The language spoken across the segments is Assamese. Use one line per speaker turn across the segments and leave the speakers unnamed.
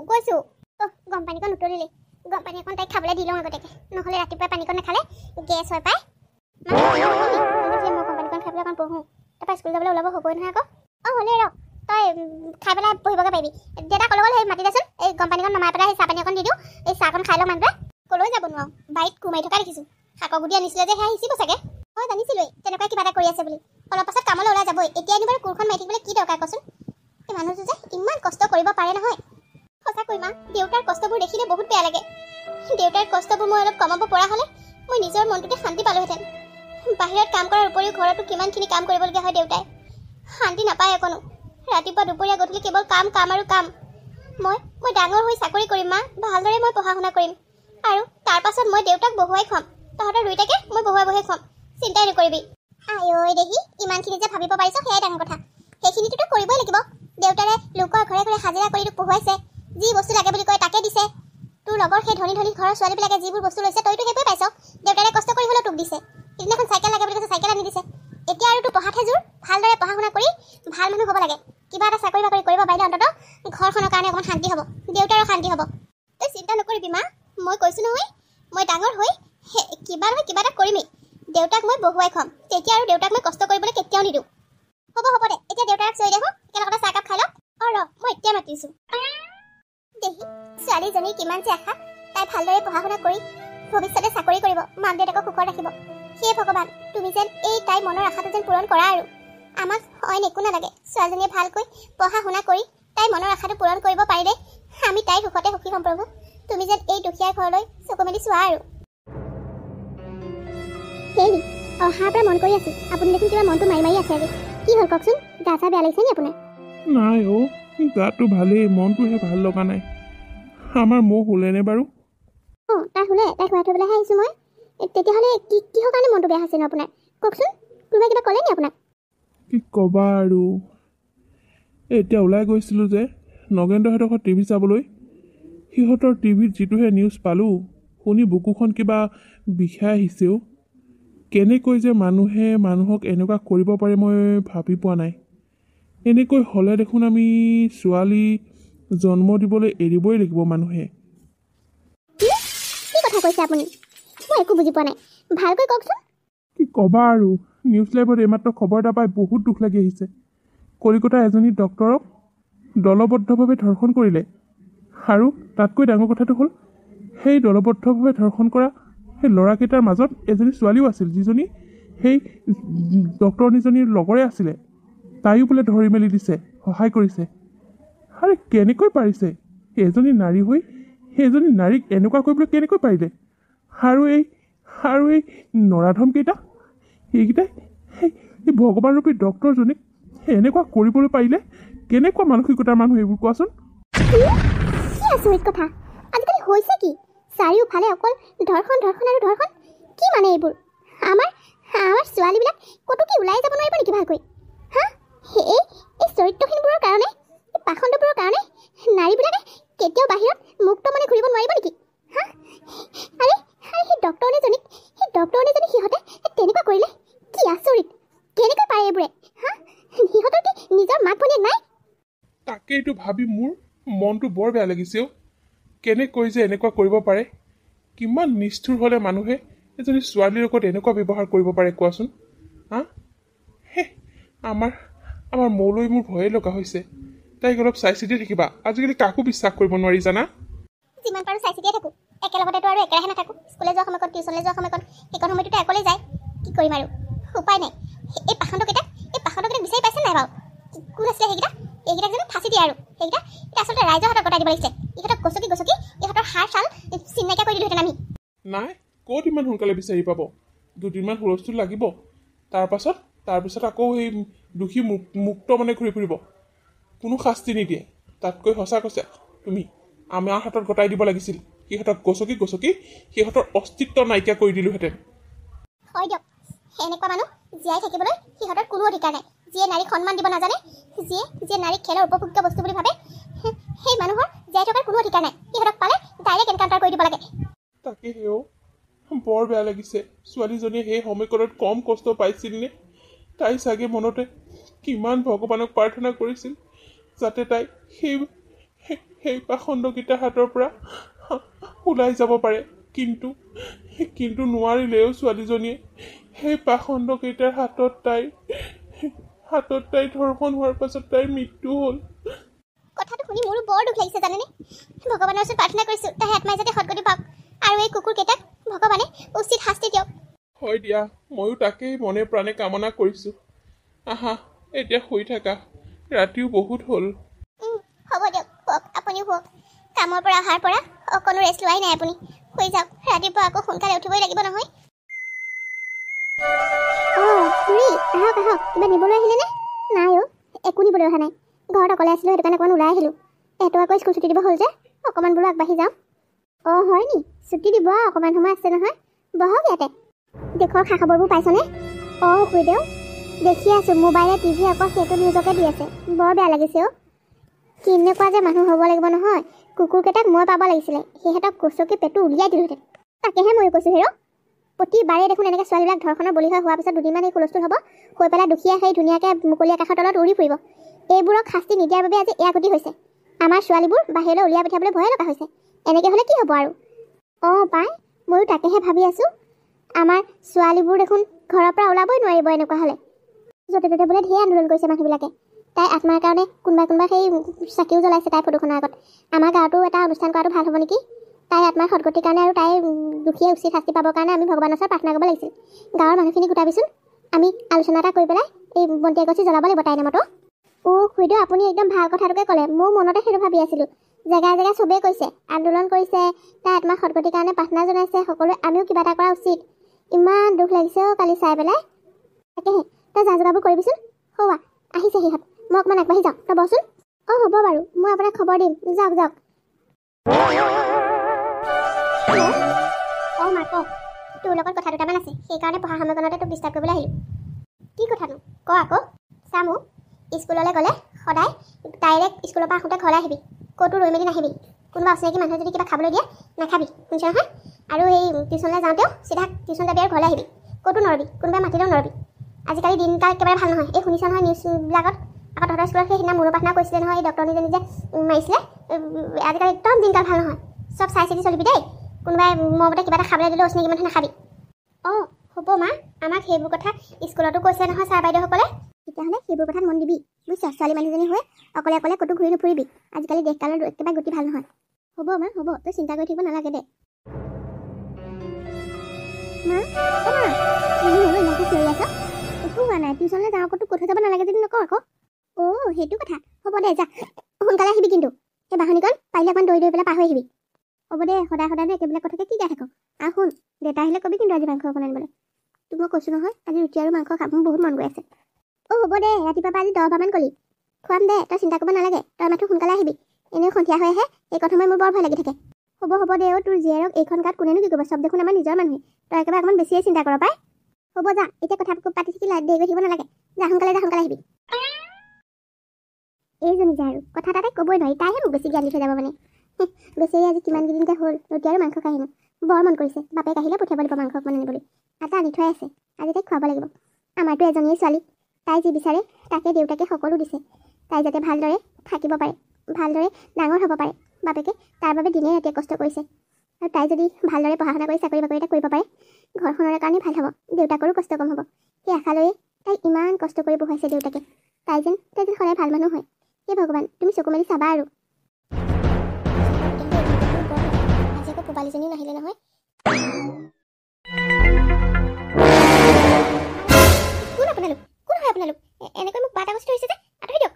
গৈছো গৰম পানীকণ উতলিলে গৰম পানী অকণ তাইক খাবলৈ দি লওঁ আগতীয়াকৈ নহ'লে ৰাতিপুৱা পানীকণ নাখালে গেছ হয় পায় মই গৰম পানীকণ খাই পেলাই অকণ পঢ়োঁ তাৰপৰা স্কুল যাবলৈ ওলাব হ'বই নহয় আকৌ হ'লে ৰ তই খাই পেলাই পঢ়িবগৈ পাৰিবি দেউতা ক'লৈ গ'ল সেই মাতি দেচোন এই গৰম পানীকণ নমাই পেলাই সেই চাহ পানী অকণ দি দিওঁ এই চাহকণ খাই লওঁ মানুহে ক'লৈ যাব নোৱাৰো বাৰীত কোমাই থকা দেখিছোঁ শাকৰ গুটি আনিছিলে যে সেয়া সিঁচিব চাগে মই জানিছিলোঁৱেই তেনেকুৱাই কিবা এটা কৰি আছে বুলি অলপ পাছত কামলৈ ওলাই যাবই এতিয়া আনি বাৰু কোৰখন মাৰি থাকিবলৈ কি দৰকাৰ কচোন এই মানুহটো যে ইমান কষ্ট কৰিব পাৰে নহয় সঁচাকৈ মা দেউতাৰ কষ্টবোৰ দেখিলে বহুত বেয়া লাগে দেউতাৰ কষ্টবোৰ মই অলপ কমাব পৰা হ'লে মই নিজৰ মনটোতে শান্তি পালোহেঁতেন বাহিৰত কাম কৰাৰ উপৰিও ঘৰতো কিমানখিনি কাম কৰিবলগীয়া হয় দেউতাই শান্তি নাপায় অকণো ৰাতিপুৱা দুপৰীয়া গধূলি কেৱল কাম কাম আৰু কাম মই ডাঙৰ হৈ চাকৰি কৰিম মা ভালদৰে মই পঢ়া শুনা কৰিম আৰু তাৰ পাছত মই দেউতাক বহুৱাই খুৱাম তহঁতৰ দুইটাকে মই বহুৱাই খুৱাম চিন্তাই নকৰিবি আই দেহি ইমানখিনি যে ভাবিব পাৰিছ সেয়াই ডাঙৰ কথা সেইখিনিতো কৰিবই লাগিব দেউতাৰে লোকৰ ঘৰে ঘৰে হাজিৰা কৰি তোক পঢ়ুৱাইছে যি বস্তু লাগে বুলি কয় তাকে দিছে তোৰ লগৰ সেই ধনী ধনী ঘৰৰ ছোৱালীবিলাকে যিবোৰ বস্তু লৈছে তইতো সেইবোৰে পাইছ দেউতাৰে কষ্ট কৰি হ'লেও তোক দিছে সিদিনাখন চাইকেল লাগে বুলি কৈছে চাইকেল আনি দিছে এতিয়া আৰু তোৰ পঢ়াতহে জোৰ ভালদৰে পঢ়া শুনা কৰি ভাল মানুহ হ'ব লাগে কিবা এটা চাকৰি বাকৰি কৰিব পাৰিলে অন্ততঃ ঘৰখনৰ কাৰণে অকণমান শান্তি হ'ব দেউতাৰো শান্তি হ'ব তই চিন্তা নকৰিবি মা মই কৈছোঁ নহয় মই ডাঙৰ হৈ কিবা নহয় কিবা এটা কৰিমেই দেউতাক মই বহুৱাই খুৱাম তেতিয়া আৰু দেউতাক মই কষ্ট কৰিবলৈ কেতিয়াও নিদিওঁ হ'ব দে এতিয়া দেউতাক চৈ দেখোঁ একেলগতে চাহকাপ খাই লওঁ ৰ মই এতিয়া মাতিছোঁ দেহি ছোৱালীজনীৰ কিমান যে আশা তাই ভালদৰে পঢ়া শুনা কৰি ভৱিষ্যতে চাকৰি কৰিব মাক দেউতাকক সুখত ৰাখিব সেয়ে ভগৱান তুমি যেন এই তাই মনৰ আশাটো যেন পূৰণ কৰা আৰু আমাক অইন একো নালাগে ছোৱালীজনীয়ে ভালকৈ পঢ়া শুনা কৰি তাই মনৰ আশাটো পূৰণ কৰিব পাৰিলে আমি তাইৰ সুখতে সুখী হ'ম প্ৰভু তুমি যেন এই দুখীয়াৰ ঘৰলৈ চকু মেলি চোৱা আৰু হেৰি অহাৰ পৰা মন কৰি আছোঁ আপুনি দেখোন কিবা মনটো মাৰি আছে আজি কি হ'ল কওকচোন গা চা বেয়া লাগিছে নি আপোনাৰ
নাই গাটো ভালেই মনটোহে ভাল লগা নাই আমাৰ মৌ শুলেনে বাৰু
তাই শুলে তাই শুৱাই থৈ পেলাইহে আহিছোঁ মই তেতিয়াহ'লে কিহৰ কাৰণে মনটো বেয়া হৈছে ন আপোনাৰ কওকচোন কোনোবাই কিবা ক'লে নি আপোনাক
কি ক'বা আৰু এতিয়া ওলাই গৈছিলোঁ যে নগেন্দ্ৰহঁতৰ ঘৰত টিভি চাবলৈ সিহঁতৰ টিভিত যিটোহে নিউজ পালোঁ শুনি বুকুখন কিবা বিষাই আহিছেও কেনেকৈ যে মানুহে মানুহক এনেকুৱা কৰিব পাৰে মই ভাবি পোৱা নাই এনেকৈ হ'লে দেখোন আমি ছোৱালী জন্ম দিবলৈ এৰিবই লাগিব মানুহে
কি কথা কৈছে আপুনি মই একো বুজি পোৱা নাই ভালকৈ কওকচোন
কি ক'বা আৰু নিউজ লাইভত এইমাত্ৰ খবৰ এটা পাই বহুত দুখ লাগি আহিছে কলিকতাৰ এজনী ডক্তৰক দলবদ্ধভাৱে ধৰ্ষণ কৰিলে আৰু তাতকৈ ডাঙৰ কথাটো হ'ল সেই দলবদ্ধভাৱে ধৰ্ষণ কৰা সেই ল'ৰাকেইটাৰ মাজত এজনী ছোৱালীও আছিল যিজনী সেই ডক্তৰনীজনীৰ লগৰে আছিলে তাইও বোলে ধৰি মেলি দিছে সহায় কৰিছে আৰে কেনেকৈ পাৰিছে এজনী নাৰী হৈ সেইজনী নাৰীক এনেকুৱা কৰিবলৈ কেনেকৈ পাৰিলে আৰু এই নৰাধমকেইটা সেইকেইটাই এই ভগৱানৰূপী ডক্তৰজনীক এনেকুৱা কৰিবলৈ পাৰিলে কেনেকুৱা মানসিকতাৰ মানুহ এইবোৰ কোৱাচোন
কি আচৰিত কথা আজিকালি হৈছে কি চাৰিওফালে অকল ধৰ্ষণ আৰু ধৰ্ষণ কি মানে এইবোৰ আমাৰ ছোৱালীবিলাক ক'তো কি ওলাই যাব নোৱাৰিব নেকি ভালকৈ হা এই চৰিত্ৰহীনবোৰৰ কাৰণে এই পাখণ্ডবোৰৰ কাৰণে নাৰীবিলাকে কেতিয়াও বাহিৰত মুক্ত মনে ঘূৰিব নোৱাৰিব নেকি হা আৰে সেই ডক্তৰনীজনী সিহঁতে তেনেকুৱা কৰিলে কি আচৰিত কেনেকৈ পাৰে এইবোৰে হা সিহঁতৰ কি নিজৰ মাক ভনীয়েক নাই
তাকেইটো ভাবি মোৰ মনটো বৰ বেয়া লাগিছেও কেনেকৈ যে এনেকুৱা কৰিব পাৰে কিমান নিষ্ঠুৰ হ'লে মানুহে এজনী ছোৱালীৰ লগত এনেকুৱা ব্যৱহাৰ কৰিব পাৰে কোৱাচোন হা আমাৰ মৌলৈ মোৰ ভয়ে লগা হৈছে তাইক অলপ চাই চিতি থাকিবা আজিকালি কাকো বিশ্বাস কৰিব নোৱাৰি জানা
যিমান পাৰোঁ চাই চিতিয়ে থাকোঁ একেলগতেতো আৰু একেৰাহে নাথাকোঁ স্কুললৈ যোৱা সময়ত টিউচনলৈ যোৱা সময়ত সেইকণ সময়টোতো অকলেই যায় কি কৰিম আৰু উপায় নাই এই পাখণ্ডকেইটাক বিচাৰি পাইছে নাই বাৰু কোন আছিলে এইকেইটাক যেন ফাঁচি দিয়ে আৰু সেইকেইটা এতিয়া আচলতে ৰাইজৰ হাতত গতাই দিব লাগিছে ইহঁতক গছকি ইহঁতৰ হাৰ ছাল চিন নাইকিয়া কৰি দিলোহেঁতেন আমি
নাই ক'ত ইমান সোনকালে বিচাৰি পাব দুদিনমান হুলস্থুল লাগিব তাৰপাছত আকৌ সেই দোষী মুক্ত মানে ঘূৰি ফুৰিব কোনো শাস্তি নিদিয়ে তাতকৈ সঁচা কৈছে তুমি আমাৰ হাতত গতাই দিব লাগিছিল সিহঁতক গছকি সিহঁতৰ অস্তিত্ব নাইকিয়া কৰি দিলোহেঁতেন
হয় দিয়ক এনেকুৱা মানুহ জীয়াই থাকিবলৈ সিহঁতৰ কোনো অধিকাৰ নাই যিয়ে নাৰীক সন্মান দিব নাজানে যিয়ে নাৰীক খেলৰ উপভোগ্য বস্তু বুলি ভাবে সেই মানুহৰ জীয়াই থকাৰ কোনো অধিকাৰ নাই সিহঁতক পালে ডাইৰেক্ট এনকাউণ্টাৰ কৰি দিব লাগে
তাকেহে বৰ বেয়া লাগিছে ছোৱালীজনীয়ে সেই সময়কণত কম কষ্ট পাইছিল নে তাই চাগে মনতে কিমান ভগৱানক প্ৰাৰ্থনা কৰিছিল যাতে তাই সেই পাখণ্ডকেইটাৰ হাতৰ পৰা ওলাই যাব পাৰে, কিন্তু নোৱাৰিলেও ছোৱালীজনীয়ে সেই পাখণ্ডকেইটাৰ হাতত তাইৰ ধৰ্ষণ হোৱাৰ পাছত তাইৰ মৃত্যু হ'ল।
কথাটো শুনি মোৰো বৰ দুখ লাগিছে জানেনে। ভগৱানৰ ওচৰত প্ৰাৰ্থনা কৰিছোঁ তাই আত্মাই যাতে সৎগতি পাওক আৰু এই কুকুৰকেইটাক ভগৱানে উচিত শাস্তি দিয়ক।
হয় দিয়া, ময়ো তাকেই মনে প্ৰাণে কামনা কৰিছোঁ। আহা এতিয়া শুই থাকা, ৰাতিও বহুত হ'ল।
হ'ব দিয়ক, শুৱক, আপুনিও শুৱক। কামৰ পৰা অহাৰ পৰা অকণো ৰেষ্ট লোৱাই নাই আপুনি। শুই যাওক, ৰাতিপুৱা আকৌ সোনকালে উঠিবই লাগিব নহয়। খুৰী আহক আহক, কিবা নিবলৈ আহিলেনে? নাই অ', একো নিবলৈ অহা নাই। ঘৰত অকলে আছিলোঁ, সেইটো কাৰণে অকণমান ওলাই আহিলোঁ। এহেঁতৰ আকৌ স্কুল ছুটি দিব হ'ল যে, অকণমান বোলো আগবাঢ়ি যাওঁ। অঁ হয় নি? ছুটি দিব আৰু অকণমান সময় আছে নহয়। বহক ইয়াতে। দেশৰ খা খবৰবোৰ পাইছনে? অঁ খুৰীদেউ, দেখি আছোঁ মোবাইলে টিভি আকৌ সেইটো নিউজকে দি আছে। বৰ বেয়া লাগিছে অ'। কেনেকুৱা যে মানুহ হ'ব লাগিব নহয়। কুকুৰকেইটাক মই পাব লাগিছিলে, সিহঁতক গচকি পেটটো উলিয়াই দিলোহেঁতেন। তাকেহে ময়ো কৈছোঁ হেৰ'। প্ৰতিবাৰে দেখোন এনেকৈ ছোৱালীবিলাক ধৰ্ষণৰ বলি হোৱাৰ পিছত দুদিনমান এই হুলস্থুল হ'ব, হৈ পেলাই দুখীয়া সেই ধুনীয়াকৈ মুকলি আকাশৰ তলত উৰি ফুৰিব। এইবোৰক শাস্তি নিদিয়াৰ বাবে আজি এয়া গতি হৈছে। আমাৰ ছোৱালীবোৰ বাহিৰলৈ উলিয়াই পঠিয়াবলৈ ভয়ে লগা হৈছে। এনেকৈ হ'লে কি হ'ব আৰু? অঁ পাই, ময়ো তাকেহে ভাবি আছোঁ। আমাৰ ছোৱালীবোৰ দেখোন ঘৰৰ পৰা ওলাবই নোৱাৰিব এনেকুৱা হ'লে। য'তে ত'তে বোলে ঢেৰ আন্দোলন কৰিছে মানুহবিলাকে। তাই আত্মাৰ কাৰণে কোনোবাই সেই চাকিও জ্বলাইছে তাইৰ ফটোখনৰ আগত। আমাৰ গাঁৱতো এটা অনুষ্ঠান কৰাটো ভাল হ'ব নেকি? তাইৰ আত্মাৰ সদগতিৰ কাৰণে আৰু তাইৰ দুখীয়ে উচিত শাস্তি পাবৰ কাৰণে আমি ভগৱানৰ ওচৰত প্ৰাৰ্থনা কৰিব লাগিছিল। গাঁৱৰ মানুহখিনি গোটাবিচোন, আমি আলোচনা এটা কৰি পেলাই এই বন্তি এগছি জ্বলাব লাগিব তাইৰ নামতো। অঁ খুৰীদেউ, আপুনি একদম ভাল কথাটোকে ক'লে। মোৰ মনতে সেইটো ভাবি আছিলোঁ। জেগাই জেগাই চবেই কৈছে, আন্দোলন কৰিছে, তাইৰ আত্মাৰ সদগতিৰ কাৰণে প্ৰাৰ্থনা জনাইছে সকলোৱে। আমিও কিবা এটা কৰা উচিত। ইমান দুখ লাগিছে অ' কালি চাই পেলাই। তাকেহে তই যা যোগাৰবোৰ কৰিবিচোন। সৌৱা আহিছে সিহঁত, মই অকণমান আগবাঢ়ি যাওঁ, তই বহচোন। অঁ হ'ব বাৰু, মই আপোনাক খবৰ দিম। যাওক যাওক। অঁ মা কওক। তোৰ লগত কথা দুটামান আছে, সেইকাৰণে পঢ়া সময়কণতে তোক ডিষ্টাৰ্ব কৰিবলৈ আহিলোঁ। কি কথানো ক আকৌ। চামো, স্কুললৈ গ'লে সদায় ডাইৰেক্ট স্কুলৰ পৰা আহোঁতে ঘৰলৈ আহিবি। ক'তো ৰৈ মেলি নাহিবি। কোনোবা অচিনাকি মানুহে যদি কিবা খাবলৈ দিয়ে নাখাবি, শুনিছ নহয়? আৰু এই টিউশ্যনলৈ যাওঁতেও চিধা টিউশ্যন যাবি আৰু ঘৰলৈ আহিবি। ক'তো নৰবি, কোনোবাই মাতিলেও নৰবি। আজিকালি দিনকাল একেবাৰে ভাল নহয়। এই শুনিছ নহয় নিউজবিলাকত, আকৌ তহঁতৰ স্কুলত সেইদিনা মনোপ্ৰাৰ্থনা কৰিছিলে নহয়, এই ডক্টৰ নিজে মাৰিছিলে। আজিকালি একদম দিনকাল ভাল নহয়। চব চাই চিতি চলিবি দেই। কোনোবাই মমতে কিবা এটা খাবলৈ দিলেও অচিনাকি মানুহে নাখাবি। অঁ হ'ব মা, আমাক সেইবোৰ কথা স্কুলতো কৈছে নহয় ছাৰ বাইদেউসকলে। তেতিয়াহ'লে সেইবোৰ কথাত মন দিবি বুজিছ। ছোৱালী মানুহজনী হৈ অকলে অকলে ক'তো ঘূৰি নুফুৰিবি। আজিকালি দেশকালৰ একেবাৰে গতি ভাল নহয়। হ'ব মা হ'ব, তই চিন্তা কৰি থাকিব নালাগে দে। মা অ' মা, তুমি হ'লো ইমানকৈ চিঞৰি আছ? একো হোৱা নাই। টিউশ্যনলৈ যাওঁ আকৌ তোক কৈ থৈ যাব নালাগে যদি নকওঁ আকৌ। অঁ সেইটো কথা। হ'ব দে যা, সোনকালে আহিবি কিন্তু। সেই বাঢ়নীকণ পাৰিলে অকণমান দৌৰি পেলাই পাৰ হৈ আহিবি। হ'ব দে, সদায় সদায় একেবিলাক কথাকে কি গাই থাক। আৰু শুন, দেউতা আহিলে কবি কিন্তু আজি মাংস অকণ আনিবলৈ। তোক মই কৈছোঁ নহয়, আজি ৰুটি আৰু মাংস খাব মোৰ বহুত মন গৈ আছে। অঁ হ'ব দে, ৰাতিপুৱা পৰা আজি 10 বাৰমান কলি। খুৱাম দে, তই চিন্তা কৰিব নালাগে। তই মাথো সোনকালে আহিবি। এনেও সন্ধিয়া হৈ আহে, এইকণ সময় মোৰ বৰ ভয় লাগি থাকে। হ'ব দে অ', তোৰ জীয়েৰক এইখন গাত কোনেনো কি কৰিব, চব দেখোন আমাৰ নিজৰ মানুহে। তই একেবাৰে অকণমান বেছিয়ে চিন্তা কৰ পাই। হ'ব যা, এতিয়া কথা পাতি থাকি দেৰি কৰি থাকিব নালাগে। যা সোনকালে আহিবি। এইজনী যে আৰু কথা তাতে ক'বই নোৱাৰি, তাইহে মোক বেছি জ্ঞান দি থৈ যাব মানে। বেচেৰি আজি কিমান কেইদিনতে হ'ল ৰুটি আৰু মাংস খাই হেনো। বৰ মন কৰিছে, বাপেক আহিলে পঠিয়াব লাগিব মাংস অকণমান আনিবলৈ। এটা আনি থৈ আছে, আজি তাইক খুৱাব লাগিব। আমাৰতো এজনীয়ে ছোৱালী, তাই যি বিচাৰে তাকে দেউতাকে সকলো দিছে। তাই যাতে ভালদৰে থাকিব পাৰে, ভালদৰে ডাঙৰ হ'ব পাৰে। বাপেকে তাৰ বাবে দিনে ৰাতিয়ে কষ্ট কৰিছে। আৰু তাই যদি ভালদৰে পঢ়া শুনা কৰি চাকৰি বাকৰি এটা কৰিব পাৰে, ঘৰখনৰ কাৰণে ভাল হ'ব, দেউতাকৰো কষ্ট কম হ'ব। সেই আশা লৈয়ে তাই ইমান কষ্ট কৰি পঢ়াইছে দেউতাকে। তাই যেন সদায় ভাল মানুহ হয়। সেই ভগৱান, তুমি চকু মেলি চাবা আৰু। আজি আকৌ পোৱালীজনীও নাহিলে নহয়। কোন আপোনালোক? কোন হয় আপোনালোক? এনেকৈ মোক বাট আগচি ধৰিছে যে, আঁতৰি দিয়ক,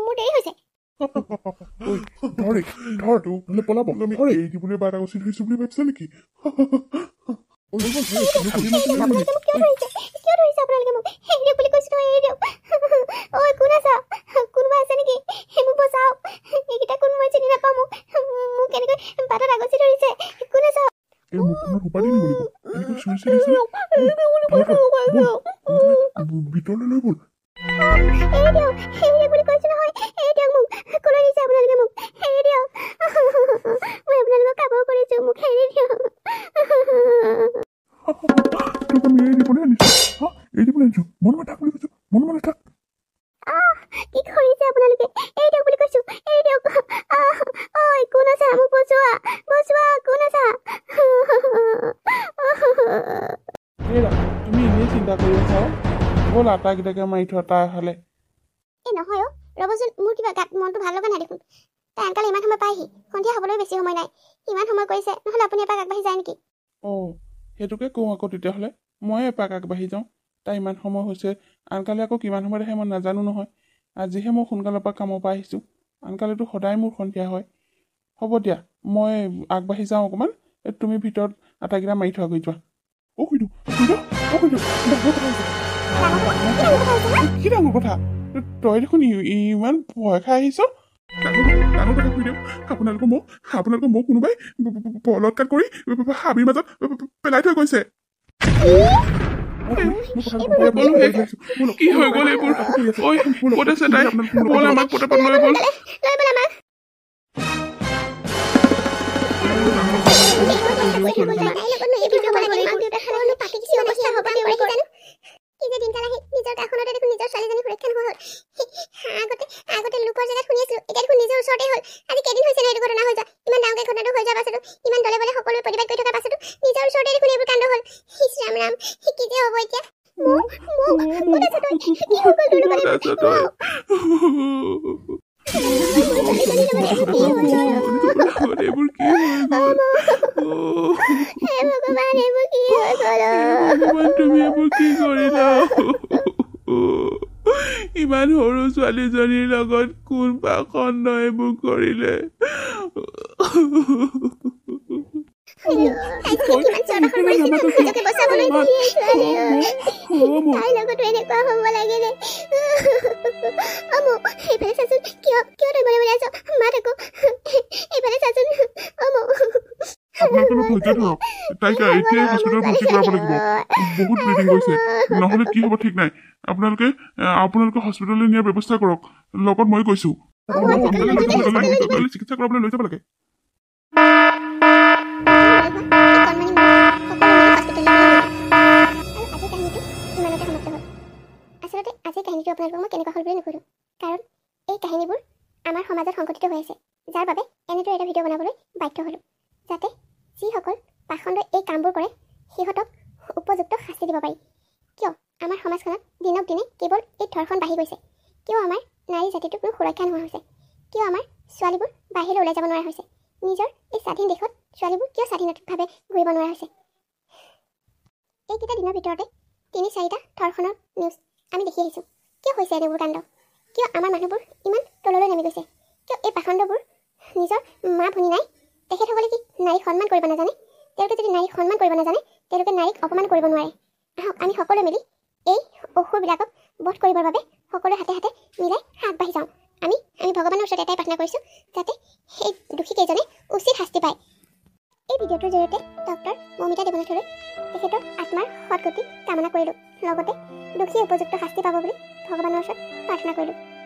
মোৰ দেৰি হৈছে।
পলাব আমি এই দিবলৈ বাট আগচি ধৰিছো বুলি ভাবিছা নেকি?
কিয় ধৰিছে আপোনালোকে মোক? এৰি দিয়ক বুলি কৈছো নহয়, এৰি দিয়ক। ঐ কোন আছা? কোনোবা আছে নেকি? মোক বচাওক। এইকেইটা কোন, মই চিনি নাপাওঁ। মোক কেনেকৈ বাটত আগচি ধৰিছে? কোন আছা?
এই মুখখনত উপাধি দিব লাগিব। এনেকৈ চুই চুই ভিতৰলৈ লৈ গ'ল।
এৰি দিয়ক বুলি কৈছো নহয়, এৰি দিয়ক মোক। ক'লৈ নিছে আপোনালোকে মোক? এৰি দিয়ক। মই আপোনালোকক কাম কৰিছো, মোক এৰি দিয়ক।
তোক আমি এৰি দিবলৈ আনিছো, এৰি দিবলৈ আনিছো। মনে থাক বুলি কৈছো, মনে থাক।
কি কৰিছে আপোনালোকে? এৰি দিয়ক বুলি কৈছো, এৰি দিয়ক। বচোৱা কোন আছা
তুমি এনেই চিন্তা কৰি আছা ব'ল আটাইকেইটাকে মাৰি থোৱা তাৰ ফালে
এই নহয় ৰ'বচোন মোৰ কিবা গাত মনটো ভাল লগা নাই দেখোন তাই আনকালে ইমান সময় পায়হি সন্ধিয়া হ'বলৈ বেছি সময় নাই ইমান সময় কৰিছে নহ'লে আপুনি এপাক আগবাঢ়ি যায় নেকি
সেইটোকে কওঁ আকৌ তেতিয়াহ'লে ময়ে এপাক আগবাঢ়ি যাওঁ তাই ইমান সময় হৈছে আনকালে আকৌ কিমান সময়ত আহে মই নাজানো নহয় আজিহে মই সোনকালৰ পৰা কামৰ পৰা আহিছোঁ আনকালেতো সদায় মোৰ সন্ধিয়া হয় হ'ব দিয়া মই আগবাঢ়ি যাওঁ অকণমান তুমি ভিতৰত আটাইকেইটা মাৰি থোৱা গৈ যোৱা কি ডাঙৰ কথা তই দেখোন ইমান ভয় খাই আহিছ ডাঙৰ কথা কৈ দিওঁ আপোনালোকৰ মোক কোনোবাই বলৎকাৰ কৰি হাবিৰ মাজত পেলাই থৈ গৈছে কি হৈ গ'ল এইবোৰ ক'ত আছে তাই ব'ল আমাক পটাপট লৈ ব'ল
আগতে লোকৰ জেগাত শুনি আছিলো এতিয়া দেখোন নিজৰ ওচৰতে হ'ল আজি কেইদিন হৈছে এইটো ঘটনা হৈ যোৱা ইমান ডাঙৰকৈ ঘটনাটো হৈ যোৱাৰ পাছতো ইমান দলে বলে সকলোৱে প্ৰতিবাদ কৰি থকাৰ পাছতো নিজৰ ওচৰতে দেখোন এইবোৰ কাণ্ড হ'ল ৰাম ৰাম কি যে হ'ব এতিয়া
ইমান সৰু ছোৱালীজনীৰ লগত কোন পাখণ্ড এইবোৰ কৰিলে তাইক এতিয়াই হস্পিটেলত ভৰ্তি কৰাব লাগিব বহুত ব্লিডিং গৈছে নহ'লে কি হ'ব ঠিক নাই আপোনালোকে হস্পিটেললৈ নিয়াৰ ব্যৱস্থা কৰক লগত মই গৈছোঁ চিকিৎসা কৰাবলৈ লৈ যাব লাগে
আচলতে আজিৰ কাহিনীটো আপোনালোকক মই কেনেকুৱা হ'ল বুলি নুসুধোঁ কাৰণ এই কাহিনীবোৰ আমাৰ সমাজত সংঘটিত হৈ আছে যাৰ বাবে এনেদৰে এটা ভিডিঅ' বনাবলৈ বাধ্য হ'লোঁ যাতে যিসকল পাখণ্ডই এই কামবোৰ কৰে সিহঁতক উপযুক্ত শাস্তি দিব পাৰি কিয় আমাৰ সমাজখনত দিনক দিনে কেৱল এই ধৰ্ষণ বাঢ়ি গৈছে কিয় আমাৰ নাৰী জাতিটোক কোনো সুৰক্ষা নোহোৱা হৈছে কিয় আমাৰ ছোৱালীবোৰ বাহিৰলৈ ওলাই যাব নোৱাৰা হৈছে নিজৰ এই স্বাধীন দেশত ছোৱালীবোৰ কিয় স্বাধীনভাৱে ঘূৰিব নোৱাৰা হৈছে এইকেইটা দিনৰ ভিতৰতে ৩-৪টা ধৰ্ষণৰ নিউজ আমি দেখি আহিছোঁ কিয় হৈছে এনেবোৰ কাণ্ড কিয় আমাৰ মানুহবোৰ ইমান তললৈ নামি গৈছে কিয় এই পাখণ্ডবোৰ নিজৰ মা ভনী নাই তেখেতসকলে কি নাৰীক সন্মান কৰিব নাজানে তেওঁলোকে যদি নাৰীক সন্মান কৰিব নাজানে তেওঁলোকে নাৰীক অপমান কৰিব নোৱাৰে আহক আমি সকলোৱে মিলি এই অসুৰবিলাকক বধ কৰিবৰ বাবে সকলোৱে হাতে হাতে মিলাই আগবাঢ়ি যাওঁ আমি ভগৱানৰ ওচৰত এটাই প্ৰাৰ্থনা কৰিছোঁ যাতে সেই দোষীকেইজনে উচিত শাস্তি পায় এই ভিডিঅ'টোৰ জৰিয়তে ডক্টৰ মমিতা দেৱনাথলৈ তেখেতৰ আত্মাৰ সৎগতি কামনা কৰিলোঁ লগতে দোষীয়ে উপযুক্ত শাস্তি পাব বুলি ভগৱানৰ ওচৰত প্ৰাৰ্থনা কৰিলোঁ